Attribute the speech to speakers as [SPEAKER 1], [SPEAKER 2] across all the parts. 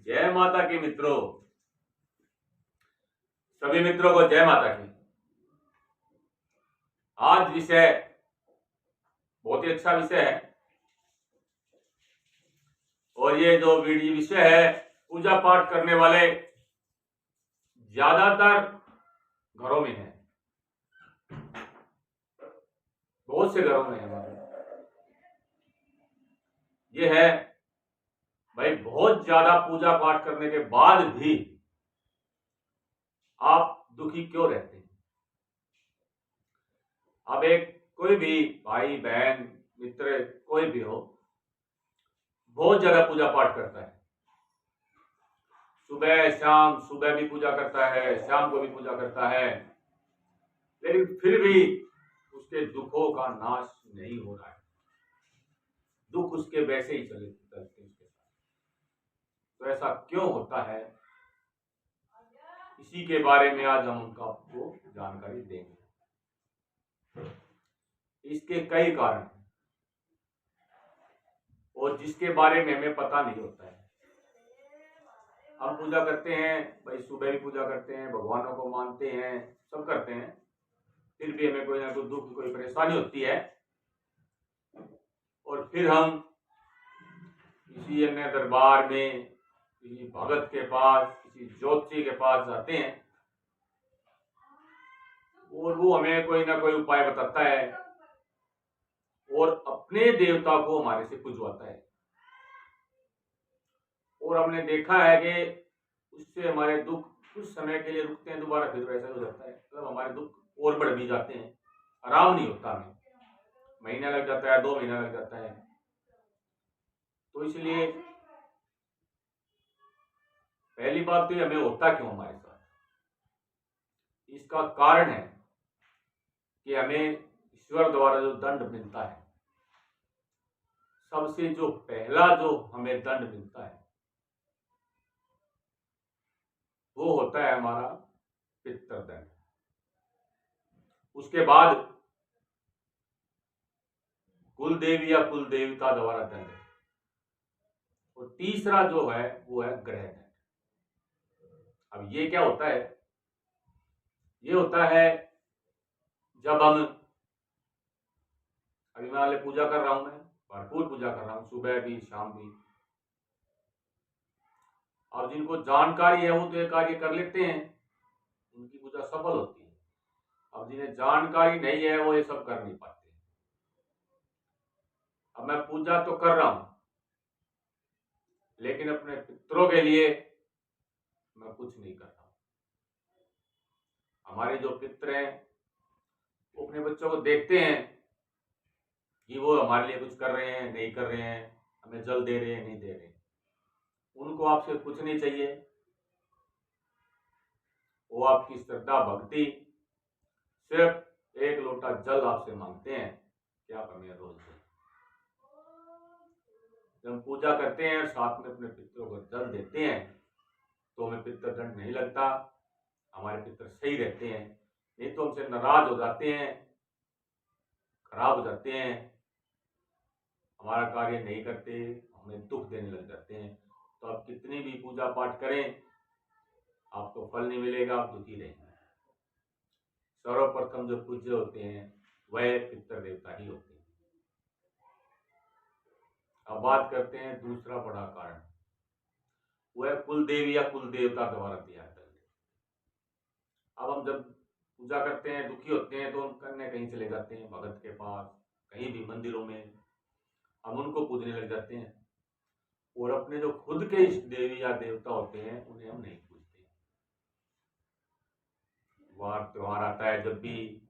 [SPEAKER 1] जय माता की मित्रों, सभी मित्रों को जय माता की। आज विषय बहुत ही अच्छा विषय है और ये जो वीडियो विषय है पूजा पाठ करने वाले ज्यादातर घरों में है, बहुत से घरों में है हमारे। ये है भाई, बहुत ज्यादा पूजा पाठ करने के बाद भी आप दुखी क्यों रहते हैं। अब एक कोई भी भाई बहन मित्र कोई भी हो, बहुत ज्यादा पूजा पाठ करता है, सुबह शाम, सुबह भी पूजा करता है, शाम को भी पूजा करता है, लेकिन फिर भी उसके दुखों का नाश नहीं हो रहा है। दुख उसके वैसे ही चले चलते उसके साथ। तो ऐसा क्यों होता है, इसी के बारे में आज हम आपको जानकारी देंगे। इसके कई कारण हैं और जिसके बारे में हमें पता नहीं होता है। हम पूजा करते हैं भाई, सुबह भी पूजा करते हैं, भगवानों को मानते हैं, सब करते हैं, फिर भी हमें कोई ना कोई दुख, कोई परेशानी होती है और फिर हम किसी अन्य दरबार में, किसी भगत के पास, किसी ज्योतिषी के पास जाते हैं और वो हमें कोई ना कोई उपाय बताता है और अपने देवता को हमारे से पूजवाता है। और हमने देखा है कि उससे हमारे दुख कुछ समय के लिए रुकते हैं, दोबारा फिर वैसा हो जाता है। मतलब हमारे दुख और बढ़ भी जाते हैं, आराम नहीं होता, हमें महीना लग जाता है, 2 महीना लग जाता है। तो इसलिए पहली बात तो ये, हमें होता क्यों हमारे साथ, इसका कारण है कि हमें ईश्वर द्वारा जो दंड मिलता है, सबसे जो पहला जो हमें दंड मिलता है वो होता है हमारा पितृदंड। उसके बाद कुल देवी या कुल देवता द्वारा दंड, और तीसरा जो है वो है ग्रह दंड। अब ये क्या होता है, ये होता है जब हम, अभी मान ली पूजा कर रहा हूं, मैं भरपूर पूजा कर रहा हूं, सुबह भी शाम भी। और जिनको जानकारी है वो तो ये कार्य कर लेते हैं, उनकी पूजा सफल होती है। अब जिन्हें जानकारी नहीं है वो ये सब कर नहीं पाते। अब मैं पूजा तो कर रहा हूं, लेकिन अपने पितरों के लिए मैं कुछ नहीं कर रहा। हमारे जो पितर हैं वो अपने बच्चों को देखते हैं कि वो हमारे लिए कुछ कर रहे हैं, नहीं कर रहे हैं, हमें जल दे रहे हैं, नहीं दे रहे। उनको आपसे कुछ नहीं चाहिए, वो आपकी श्रद्धा भक्ति, सिर्फ एक लोटा जल आपसे मांगते हैं कि आप हमें रोज दें। जब हम पूजा करते हैं और साथ में अपने पितरों को जल देते हैं तो हमें पितृदंड नहीं लगता, हमारे पितर सही रहते हैं। नहीं तो हमसे नाराज हो जाते हैं, खराब हो जाते हैं, हमारा कार्य नहीं करते, हमें दुख देने लग जाते हैं। तो आप कितनी भी पूजा पाठ करें, आपको फल नहीं मिलेगा, आप दुखी रहेंगे। सर्वप्रथम जो पूज्य होते हैं वह पितर देवता ही होते हैं। अब बात करते हैं दूसरा बड़ा कारण, वह कुल देवी या कुल देवता द्वारा दिया दंड। अब हम जब पूजा करते हैं, दुखी होते हैं, तो हम कहीं कहीं चले जाते हैं भगत के पास, कहीं भी मंदिरों में हम उनको पूजने लग जाते हैं और अपने जो खुद के इष्ट देवी या देवता होते हैं उन्हें हम नहीं पूजते। वार त्योहार आता है जब भी,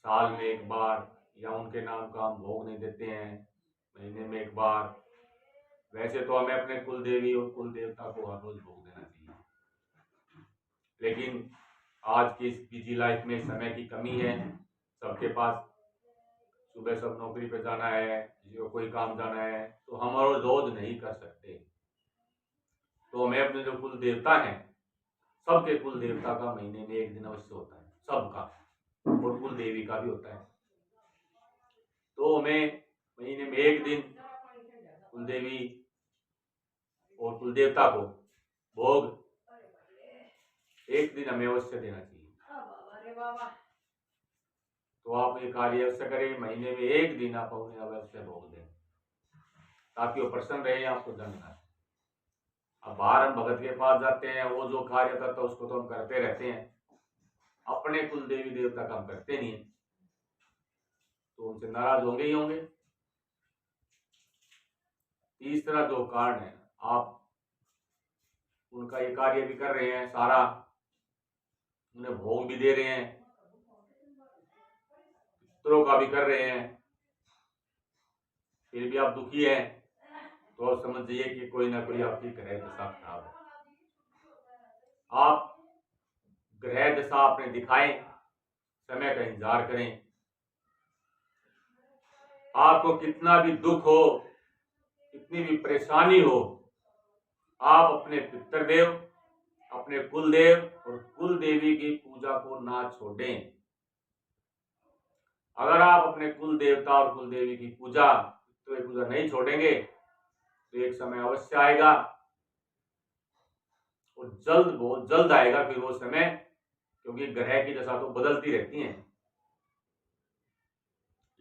[SPEAKER 1] साल में एक बार, या उनके नाम का हम भोग नहीं देते हैं महीने में एक बार। वैसे तो हमें अपने कुल देवी और कुल देवता को हर रोज भोग देना चाहिए, लेकिन आज की इस बिजी लाइफ में समय की कमी है, सबके पास सुबह सब नौकरी पे जाना है, किसी को कोई काम जाना है, तो हम रोज नहीं कर सकते। तो हमें अपने जो कुल देवता हैं, सबके कुल देवता का महीने में एक दिन अवश्य होता है, सबका, और कुल देवी का भी होता है। तो हमें महीने में एक दिन कुल देवी और कुल देवता को भोग एक दिन हमें अवश्य देना चाहिए। तो आप ये कार्य अवश्य करें, महीने में एक दिन आप उन्हें अवश्य भोग दें ताकि वो प्रसन्न रहे, आपको दंड ना। अब बाहर हम भगत के पास जाते हैं, वो जो कार्य करता है उसको तो हम करते रहते हैं, अपने कुल देवी देवता का हम करते नहीं है, तो उनसे नाराज होंगे ही होंगे। तीसरा जो कारण है, आप उनका ये कार्य भी कर रहे हैं सारा, उन्हें भोग भी दे रहे हैं, पितरों का भी कर रहे हैं, फिर भी आप दुखी हैं, तो आप समझ जाइए कि कोई ना कोई आपकी ग्रह दशा खराब है। आप ग्रह दशा अपने दिखाएं, समय का इंतजार करें। आपको कितना भी दुख हो, कितनी भी परेशानी हो, आप अपने पितृदेव, अपने कुलदेव और कुल देवी की पूजा को ना छोड़ें। अगर आप अपने कुल देवता और कुल देवी की पूजा, पितृ की पूजा नहीं छोड़ेंगे तो एक समय अवश्य आएगा, और जल्द, बहुत जल्द आएगा फिर वो समय, क्योंकि ग्रह की दशा तो बदलती रहती हैं।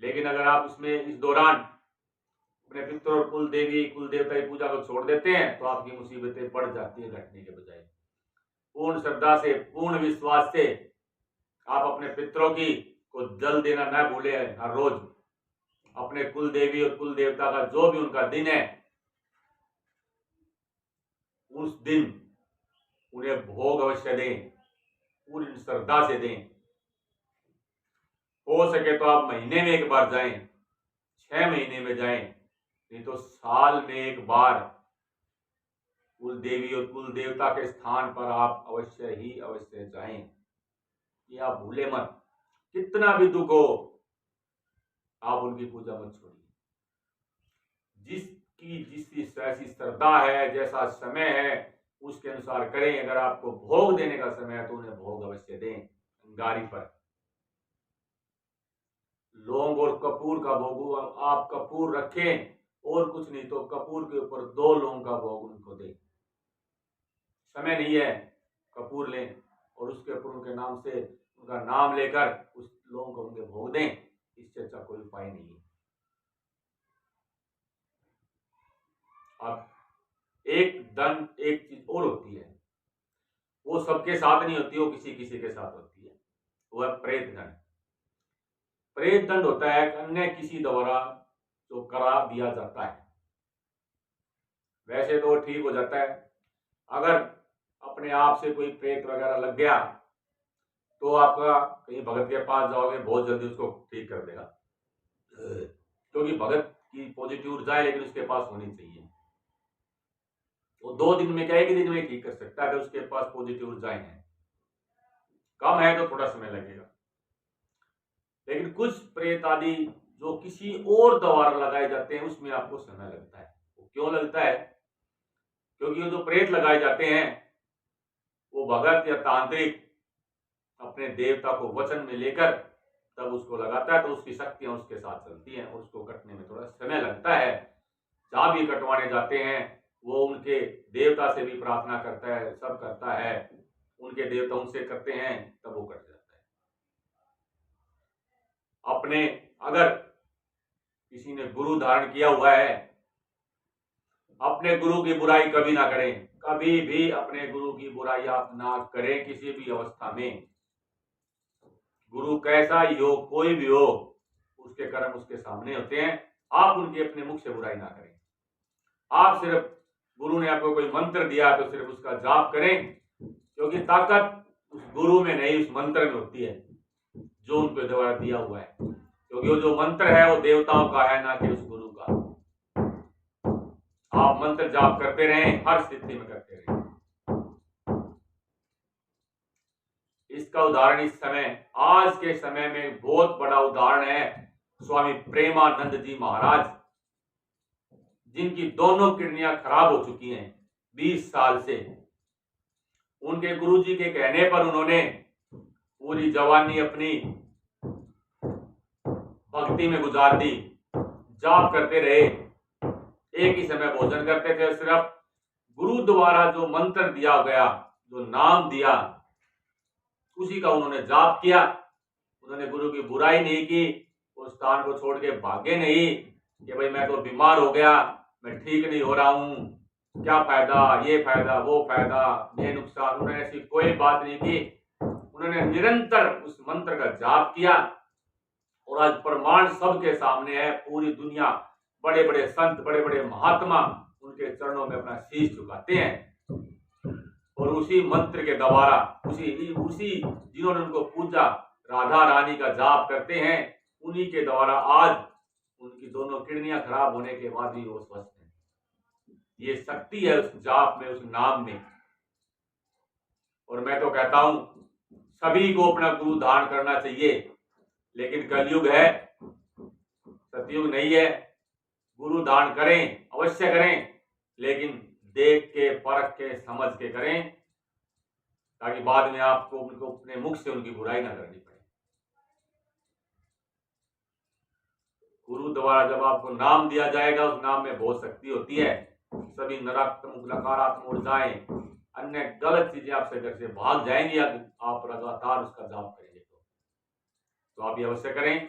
[SPEAKER 1] लेकिन अगर आप इसमें इस दौरान अपने पितृ और कुल देवी कुल देवता की पूजा को छोड़ देते हैं तो आपकी मुसीबतें बढ़ जाती है घटने के बजाय। पूर्ण श्रद्धा से, पूर्ण विश्वास से आप अपने पितरों की को जल देना न भूले। हर रोज अपने कुल देवी और कुल देवता का जो भी उनका दिन है, उस दिन उन्हें भोग अवश्य दें, पूरी श्रद्धा से दें। हो सके तो आप महीने में एक बार जाएं, 6 महीने में जाएं, नहीं तो साल में एक बार कुल देवी और कुल देवता के स्थान पर आप अवश्य ही अवश्य जाएं। ये आप भूले मत, कितना भी दुख हो आप उनकी पूजा मत छोड़िए। जिसकी ऐसी श्रद्धा है, जैसा समय है उसके अनुसार करें। अगर आपको भोग देने का समय है तो उन्हें भोग अवश्य दें। अंगारी पर लौंग और कपूर का भोग आप कपूर रखें, और कुछ नहीं तो कपूर के ऊपर 2 लौंग का भोग उनको दें। समय नहीं है, कपूर लें और उसके ऊपर उनके नाम से, उनका नाम लेकर उस लौंग को उनके भोग दें। इससे अच्छा कोई उपाय नहीं है। अब एक चीज और होती है, वो सबके साथ नहीं होती, वो किसी किसी के साथ होती है, वो है प्रेत दंड। प्रेत दंड होता है अन्य किसी द्वारा जो करा दिया जाता है। वैसे तो ठीक हो जाता है, अगर अपने आप से कोई प्रेत वगैरह लग गया तो आपका कहीं भगत के पास जाओगे, बहुत जल्दी उसको ठीक कर देगा, क्योंकि भगत की पॉजिटिव ऊर्जा है, लेकिन उसके पास होनी चाहिए। वो 2 दिन में क्या, 1 दिन में ठीक कर सकता है अगर उसके पास पॉजिटिव ऊर्जाएं हैं। कम है तो थोड़ा समय लगेगा। लेकिन कुछ प्रेत आदि जो किसी और द्वारा लगाए जाते हैं उसमें आपको समय लगता है। वो क्यों लगता है? क्योंकि वो जो प्रेत लगाए जाते हैं वो भगत या तांत्रिक अपने देवता को वचन में लेकर तब उसको लगाता है, तो उसकी शक्तियां उसके साथ चलती हैं और उसको कटने में थोड़ा समय लगता है। जहां भी कटवाने जाते हैं वो उनके देवता से भी प्रार्थना करता है, सब करता है, उनके देवता उनसे करते हैं, तब वो कट जाता है। अपने अगर किसी ने गुरु धारण किया हुआ है, अपने गुरु की बुराई कभी ना करें, कभी भी अपने गुरु की बुराई आप ना करें किसी भी अवस्था में। गुरु कैसा ही हो, कोई भी हो, उसके कर्म उसके सामने होते हैं। आप उनकी अपने मुख से बुराई ना करें। आप सिर्फ, गुरु ने आपको कोई मंत्र दिया तो सिर्फ उसका जाप करें, क्योंकि ताकत उस गुरु में नहीं, उस मंत्र में होती है जो उनके द्वारा दिया हुआ है। क्योंकि वो जो मंत्र है वो देवताओं का है, ना कि उस गुरु का। आप मंत्र जाप करते रहें, हर स्थिति में करते रहें। इसका उदाहरण इस समय, आज के समय में बहुत बड़ा उदाहरण है स्वामी प्रेमानंद जी महाराज, जिनकी दोनों किडनियां खराब हो चुकी हैं 20 साल से। उनके गुरुजी के कहने पर उन्होंने पूरी जवानी अपनी भक्ति में गुजार दी, जाप करते रहे, एक ही समय भोजन करते थे, सिर्फ गुरु द्वारा जो मंत्र दिया गया, जो नाम दिया, उसी का उन्होंने जाप किया। उन्होंने गुरु की बुराई नहीं की, उस स्थान को छोड़ के भागे नहीं कि भाई मैं तो बीमार हो गया, मैं ठीक नहीं हो रहा हूं, क्या फायदा, ये फायदा, वो फायदा, ये नुकसान। उन्होंने ऐसी कोई बात नहीं की। उन्होंने निरंतर उस मंत्र का जाप किया और आज प्रमाण सबके सामने है। पूरी दुनिया, बड़े बड़े संत, बड़े बड़े महात्मा उनके चरणों में अपना शीश झुकाते हैं और उसी मंत्र के द्वारा, उसी जिन्होंने उनको पूजा, राधा रानी का जाप करते हैं, उन्हीं के द्वारा आज उनकी दोनों किडनियां खराब होने के बाद भी वो स्वस्थ हैं। ये शक्ति है उस जाप में, उस नाम में। और मैं तो कहता हूं सभी को अपना गुरु धारण करना चाहिए, लेकिन कलयुग है, सतयुग नहीं है। गुरु धारण करें, अवश्य करें, लेकिन देख के, परख के, समझ के करें, ताकि बाद में आपको उनको अपने मुख से उनकी बुराई ना करनी पड़े। गुरु द्वारा जब आपको नाम दिया जाएगा, उस नाम में बहुत शक्ति होती है। सभी नकारात्मक ऊर्जाएं, अन्य गलत चीजें आपसे घर से भाग जाएंगी, आप लगातार उसका जाप करेंगे तो आप ये अवश्य करें।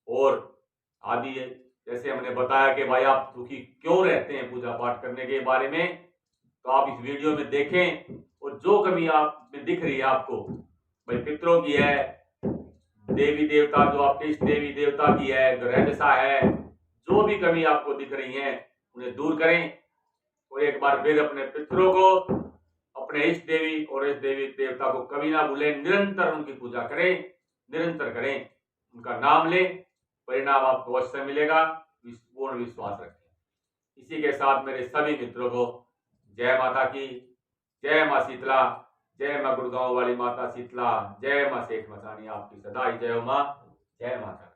[SPEAKER 1] और अभी जैसे हमने बताया कि भाई आप दुखी क्यों रहते हैं पूजा पाठ करने के बारे में, तो आप इस वीडियो में देखें। और जो कमी आप में दिख रही है आपको, भाई पितरों की है, देवी देवता, जो आपके इष्ट देवी देवता की है, ग्रह दशा है, जो भी कमी आपको दिख रही है उन्हें दूर करें। और एक बार फिर अपने पितरों को, अपने इष्ट देवी और इष्ट देवी देवता को कभी ना भूलें, निरंतर उनकी पूजा करें, निरंतर करें, उनका नाम लें, परिणाम आपको अवश्य मिलेगा, पूर्ण विश्वास रखें। इसी के साथ मेरे सभी मित्रों को जय माता की, जय मां शीतला, जय मां गुड़गांव वाली माता शीतला, जय मां शेख मसानी, आपकी सदा ही जय हो मां, जय माता।